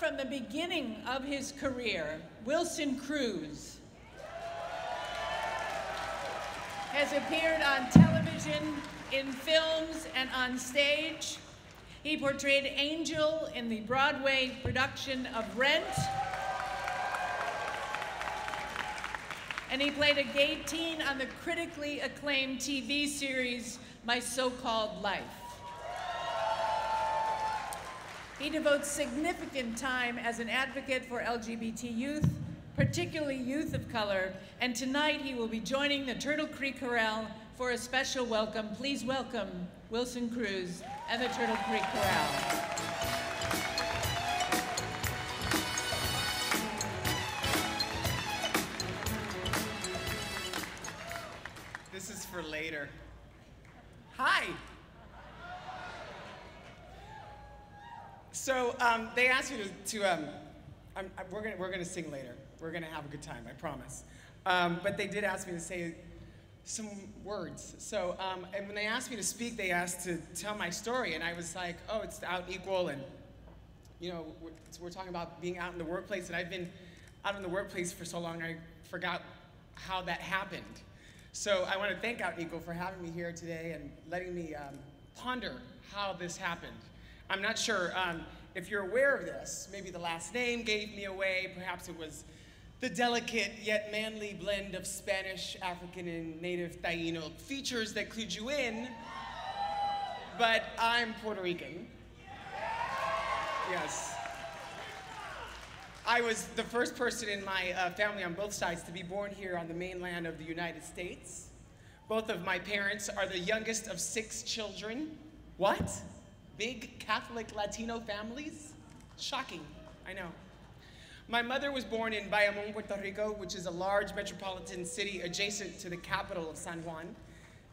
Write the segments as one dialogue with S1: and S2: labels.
S1: from the beginning of his career, Wilson Cruz has appeared on television, in films, and on stage. He portrayed Angel in the Broadway production of Rent, and he played a gay teen on the critically acclaimed TV series, My So-Called Life. He devotes significant time as an advocate for LGBT youth, particularly youth of color, and tonight he will be joining the Turtle Creek Chorale for a special welcome. Please welcome Wilson Cruz and the Turtle Creek Chorale.
S2: This is for later. Hi. So they asked me we're gonna sing later. We're gonna have a good time, I promise. But they did ask me to say some words. So, and when they asked me to speak, they asked to tell my story, and I was like, oh, it's out and equal, and you know, we're talking about being out in the workplace, and I've been out in the workplace for so long, I forgot how that happened. So I want to thank Out and Equal for having me here today and letting me ponder how this happened. I'm not sure if you're aware of this. Maybe the last name gave me away. Perhaps it was the delicate yet manly blend of Spanish, African, and native Taino features that clued you in. But I'm Puerto Rican. Yes. I was the first person in my family on both sides to be born here on the mainland of the United States. Both of my parents are the youngest of 6 children. What? Big Catholic Latino families? Shocking, I know. My mother was born in Bayamón, Puerto Rico, which is a large metropolitan city adjacent to the capital of San Juan.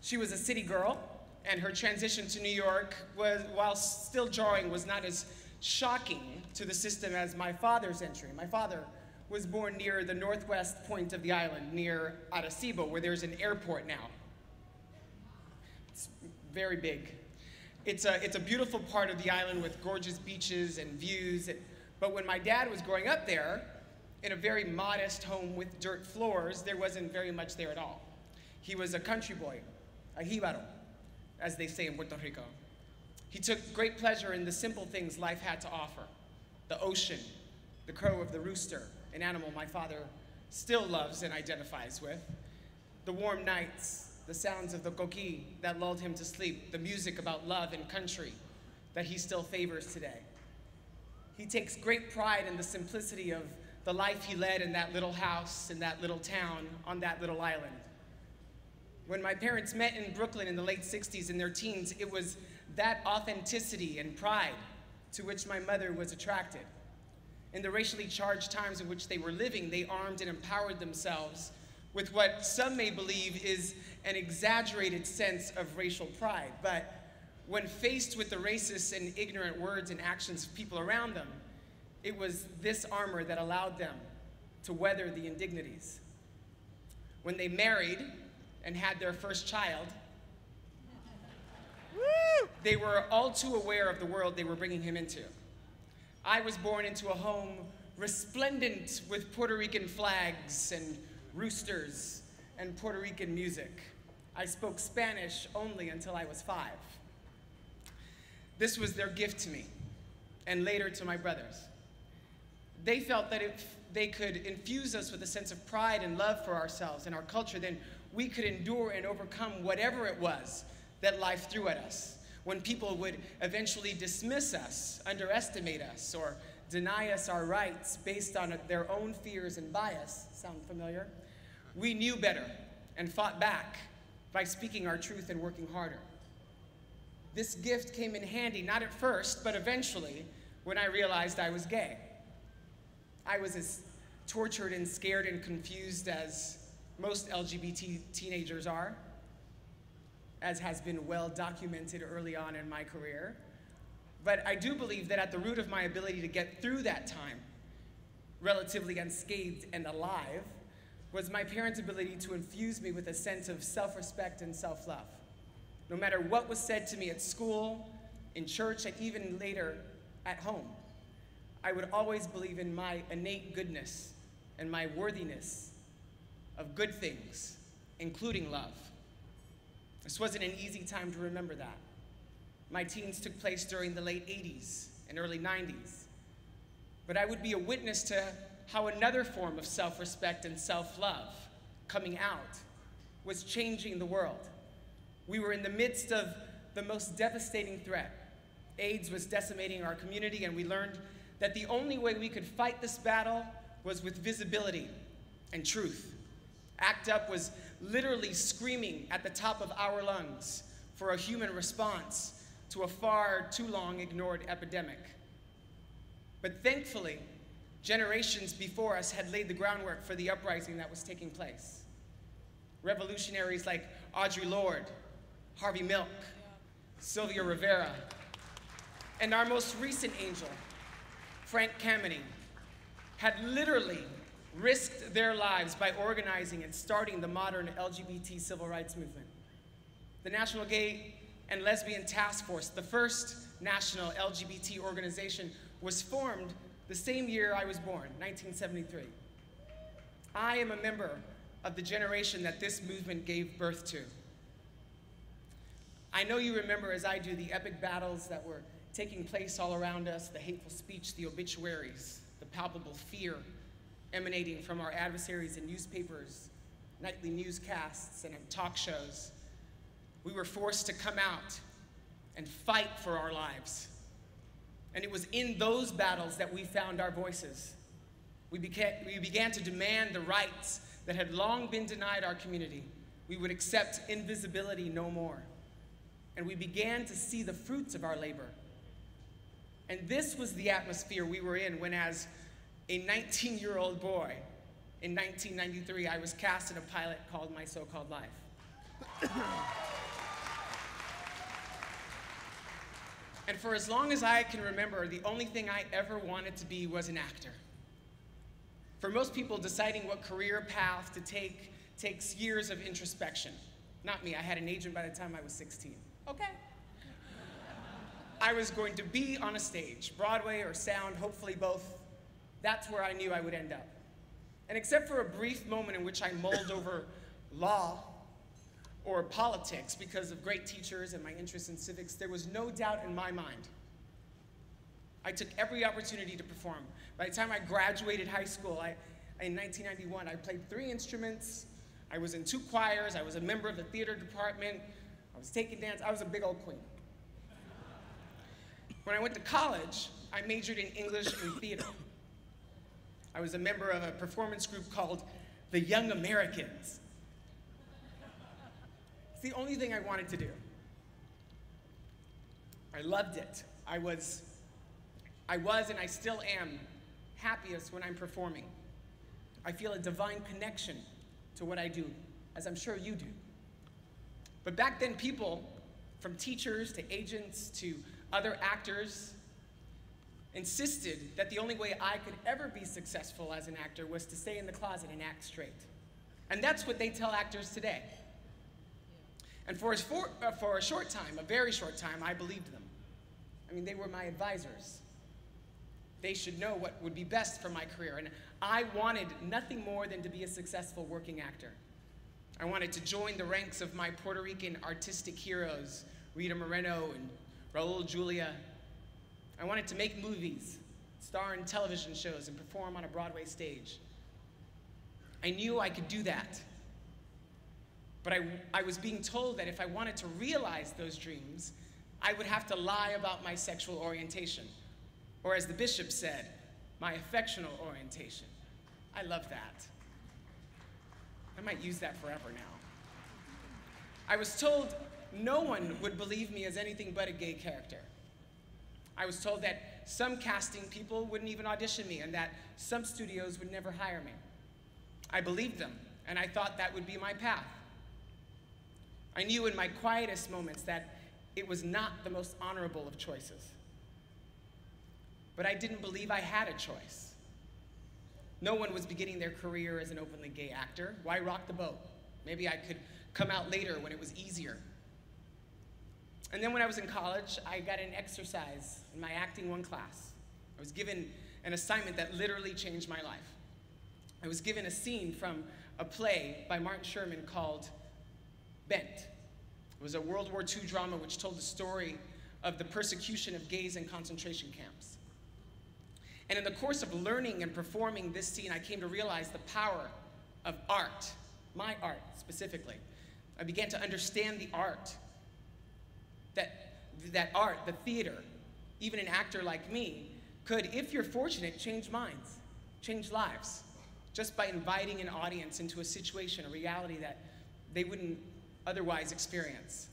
S2: She was a city girl, and her transition to New York was, while still jarring, was not as shocking to the system as my father's entry. My father was born near the northwest point of the island, near Arecibo, where there's an airport now. It's very big. It's a beautiful part of the island with gorgeous beaches and views. But when my dad was growing up there, in a very modest home with dirt floors, there wasn't very much there at all. He was a country boy, a jíbaro, as they say in Puerto Rico. He took great pleasure in the simple things life had to offer. The ocean, the crow of the rooster, an animal my father still loves and identifies with. The warm nights, the sounds of the coqui that lulled him to sleep, the music about love and country that he still favors today. He takes great pride in the simplicity of the life he led in that little house, in that little town, on that little island. When my parents met in Brooklyn in the late 60s in their teens, it was that authenticity and pride to which my mother was attracted. In the racially charged times in which they were living, they armed and empowered themselves with what some may believe is an exaggerated sense of racial pride. But when faced with the racist and ignorant words and actions of people around them, it was this armor that allowed them to weather the indignities. When they married and had their first child, they were all too aware of the world they were bringing him into. I was born into a home resplendent with Puerto Rican flags and roosters and Puerto Rican music. I spoke Spanish only until I was 5. This was their gift to me, and later to my brothers. They felt that if they could infuse us with a sense of pride and love for ourselves and our culture, then we could endure and overcome whatever it was that life threw at us. When people would eventually dismiss us, underestimate us, or deny us our rights based on their own fears and bias, sound familiar? We knew better and fought back by speaking our truth and working harder. This gift came in handy, not at first, but eventually, when I realized I was gay. I was as tortured and scared and confused as most LGBT teenagers are, as has been well documented early on in my career. But I do believe that at the root of my ability to get through that time, relatively unscathed and alive, was my parents' ability to infuse me with a sense of self-respect and self-love. No matter what was said to me at school, in church, and even later at home, I would always believe in my innate goodness and my worthiness of good things, including love. This wasn't an easy time to remember that. My teens took place during the late 80s and early 90s. But I would be a witness to how another form of self-respect and self-love, coming out, was changing the world. We were in the midst of the most devastating threat. AIDS was decimating our community, and we learned that the only way we could fight this battle was with visibility and truth. ACT UP was literally screaming at the top of our lungs for a human response to a far too long ignored epidemic. But thankfully, generations before us had laid the groundwork for the uprising that was taking place. Revolutionaries like Audre Lorde, Harvey Milk, Sylvia Rivera, and our most recent angel, Frank Kameny, had literally risked their lives by organizing and starting the modern LGBT civil rights movement. The National Gay and Lesbian Task Force, the first national LGBT organization, was formed the same year I was born, 1973. I am a member of the generation that this movement gave birth to. I know you remember, as I do, the epic battles that were taking place all around us, the hateful speech, the obituaries, the palpable fear emanating from our adversaries in newspapers, nightly newscasts, and in talk shows. We were forced to come out and fight for our lives. And it was in those battles that we found our voices. We began to demand the rights that had long been denied our community. We would accept invisibility no more. And we began to see the fruits of our labor. And this was the atmosphere we were in when, as a 19-year-old boy, in 1993, I was cast in a pilot called My So-Called Life. And for as long as I can remember, the only thing I ever wanted to be was an actor. For most people, deciding what career path to take takes years of introspection. Not me, I had an agent by the time I was 16. Okay. I was going to be on a stage, Broadway or sound, hopefully both. That's where I knew I would end up. And except for a brief moment in which I mulled over law or politics because of great teachers and my interest in civics, there was no doubt in my mind. I took every opportunity to perform. By the time I graduated high school, in 1991, I played 3 instruments, I was in 2 choirs, I was a member of the theater department, I was taking dance, I was a big old queen. When I went to college, I majored in English and theater. I was a member of a performance group called the Young Americans. It's the only thing I wanted to do. I loved it. I was and I still am happiest when I'm performing. I feel a divine connection to what I do, as I'm sure you do. But back then, people, from teachers to agents to other actors, insisted that the only way I could ever be successful as an actor was to stay in the closet and act straight. And that's what they tell actors today. And for a short time, a very short time, I believed them. I mean, they were my advisors. They should know what would be best for my career. And I wanted nothing more than to be a successful working actor. I wanted to join the ranks of my Puerto Rican artistic heroes, Rita Moreno and Raul Julia. I wanted to make movies, star in television shows, and perform on a Broadway stage. I knew I could do that. But I was being told that if I wanted to realize those dreams, I would have to lie about my sexual orientation. Or as the bishop said, my affectional orientation. I love that. I might use that forever now. I was told no one would believe me as anything but a gay character. I was told that some casting people wouldn't even audition me and that some studios would never hire me. I believed them, and I thought that would be my path. I knew in my quietest moments that it was not the most honorable of choices. But I didn't believe I had a choice. No one was beginning their career as an openly gay actor. Why rock the boat? Maybe I could come out later when it was easier. And then when I was in college, I got an exercise in my Acting 1 class. I was given an assignment that literally changed my life. I was given a scene from a play by Martin Sherman called Bent. It was a World War II drama which told the story of the persecution of gays in concentration camps. And in the course of learning and performing this scene, I came to realize the power of art, my art specifically. I began to understand the art, that art, the theater, even an actor like me, could, if you're fortunate, change minds, change lives, just by inviting an audience into a situation, a reality that they wouldn't otherwise experience.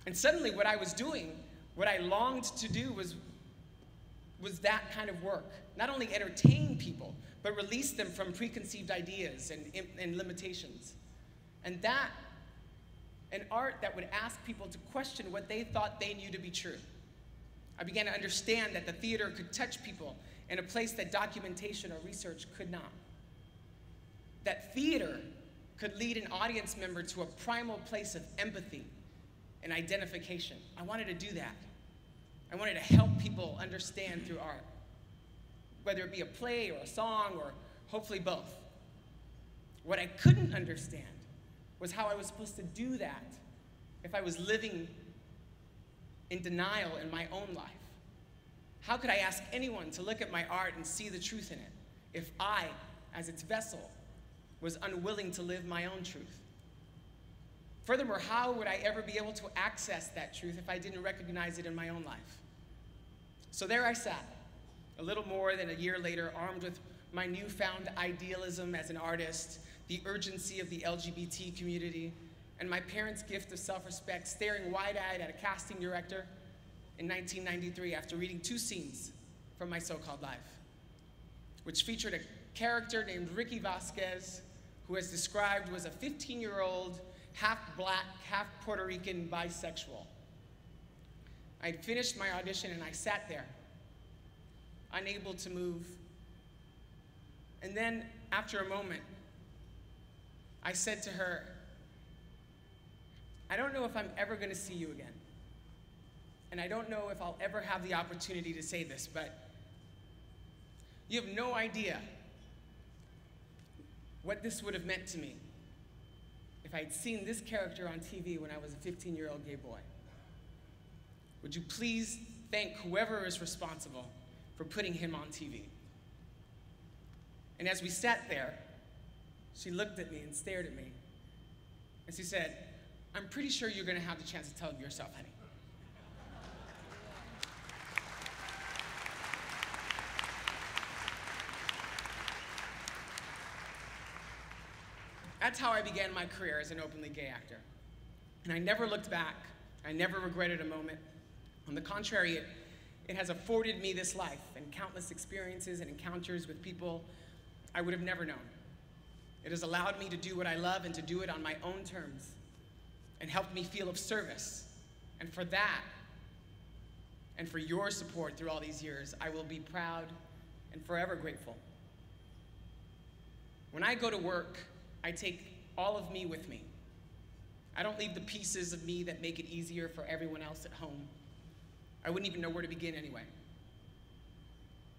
S2: And suddenly what I was doing, what I longed to do was that kind of work. Not only entertain people, but release them from preconceived ideas and limitations. And that, an art that would ask people to question what they thought they knew to be true. I began to understand that the theater could touch people in a place that documentation or research could not. That theater could lead an audience member to a primal place of empathy and identification. I wanted to do that. I wanted to help people understand through art, whether it be a play or a song or hopefully both. What I couldn't understand was how I was supposed to do that if I was living in denial in my own life. How could I ask anyone to look at my art and see the truth in it if I, as its vessel, was unwilling to live my own truth? Furthermore, how would I ever be able to access that truth if I didn't recognize it in my own life? So there I sat, a little more than a year later, armed with my newfound idealism as an artist, the urgency of the LGBT community, and my parents' gift of self-respect, staring wide-eyed at a casting director in 1993 after reading 2 scenes from my so-called life, which featured a character named Rickie Vasquez, who as described was a 15-year-old, half-black, half-Puerto Rican bisexual. I had finished my audition and I sat there, unable to move. And then, after a moment, I said to her, I don't know if I'm ever going to see you again. And I don't know if I'll ever have the opportunity to say this, but you have no idea what this would have meant to me if I had seen this character on TV when I was a 15-year-old gay boy. Would you please thank whoever is responsible for putting him on TV? And as we sat there, she looked at me and stared at me, and she said, I'm pretty sure you're going to have the chance to tell him yourself, honey. That's how I began my career as an openly gay actor. And I never looked back. I never regretted a moment. On the contrary, it has afforded me this life and countless experiences and encounters with people I would have never known. It has allowed me to do what I love and to do it on my own terms, and helped me feel of service. And for that, and for your support through all these years, I will be proud and forever grateful. When I go to work, I take all of me with me. I don't leave the pieces of me that make it easier for everyone else at home. I wouldn't even know where to begin anyway.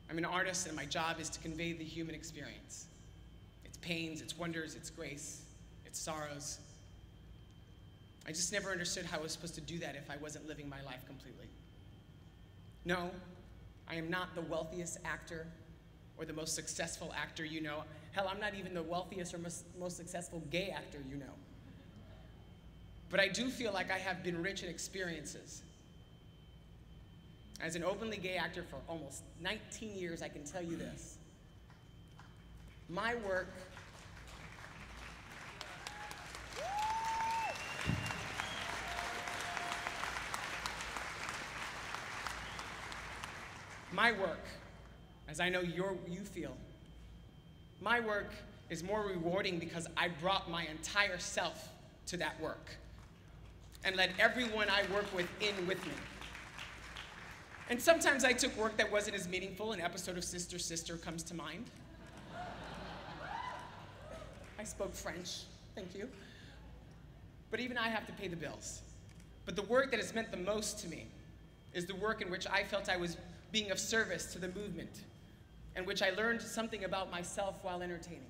S2: I'm an artist, and my job is to convey the human experience. Its pains, its wonders, its grace, its sorrows. I just never understood how I was supposed to do that if I wasn't living my life completely. No, I am not the wealthiest actor or the most successful actor you know. Hell, I'm not even the wealthiest or most successful gay actor you know. But I do feel like I have been rich in experiences. As an openly gay actor for almost 19 years, I can tell you this. My work as I know you feel, my work is more rewarding because I brought my entire self to that work and let everyone I work with in with me. And sometimes I took work that wasn't as meaningful. An episode of Sister Sister comes to mind. I spoke French, thank you. But even I have to pay the bills. But the work that has meant the most to me is the work in which I felt I was being of service to the movement in which I learned something about myself while entertaining.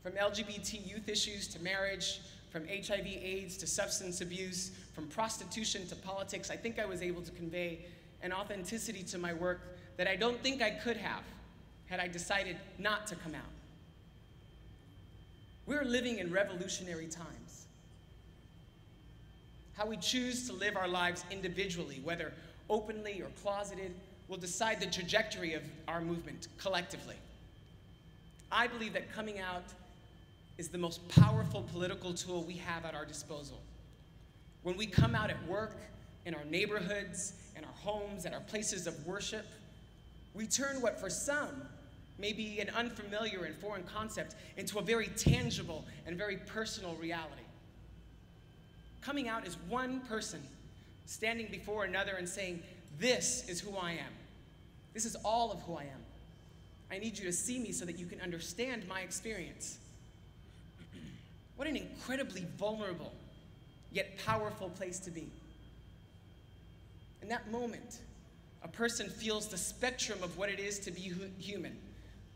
S2: From LGBT youth issues to marriage, from HIV/AIDS to substance abuse, from prostitution to politics, I think I was able to convey an authenticity to my work that I don't think I could have had I decided not to come out. We're living in revolutionary times. How we choose to live our lives individually, whether openly or closeted, will decide the trajectory of our movement collectively. I believe that coming out is the most powerful political tool we have at our disposal. When we come out at work, in our neighborhoods, in our homes, at our places of worship, we turn what for some may be an unfamiliar and foreign concept into a very tangible and very personal reality. Coming out is one person standing before another and saying, "This is who I am. This is all of who I am. I need you to see me so that you can understand my experience." What an incredibly vulnerable, yet powerful place to be. In that moment, a person feels the spectrum of what it is to be human.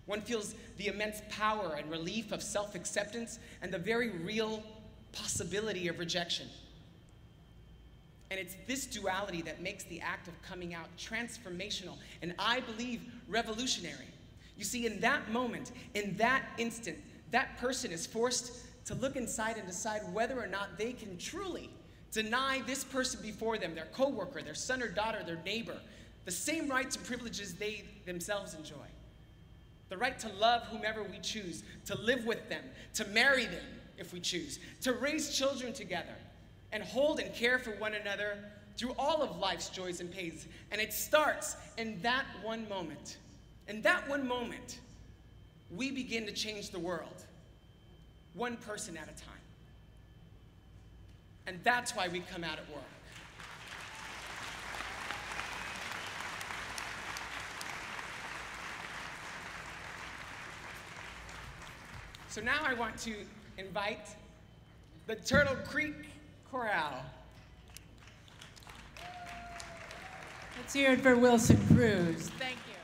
S2: One feels the immense power and relief of self-acceptance and the very real possibility of rejection. And it's this duality that makes the act of coming out transformational and, I believe, revolutionary. You see, in that moment, in that instant, that person is forced to look inside and decide whether or not they can truly deny this person before them, their coworker, their son or daughter, their neighbor, the same rights and privileges they themselves enjoy. The right to love whomever we choose, to live with them, to marry them if we choose, to raise children together, and hold and care for one another through all of life's joys and pains. And it starts in that one moment. In that one moment, we begin to change the world, one person at a time. And that's why we come out at work. So now I want to invite the Turtle Creek Chorale.
S1: Let's hear it for Wilson Cruz. Thank you.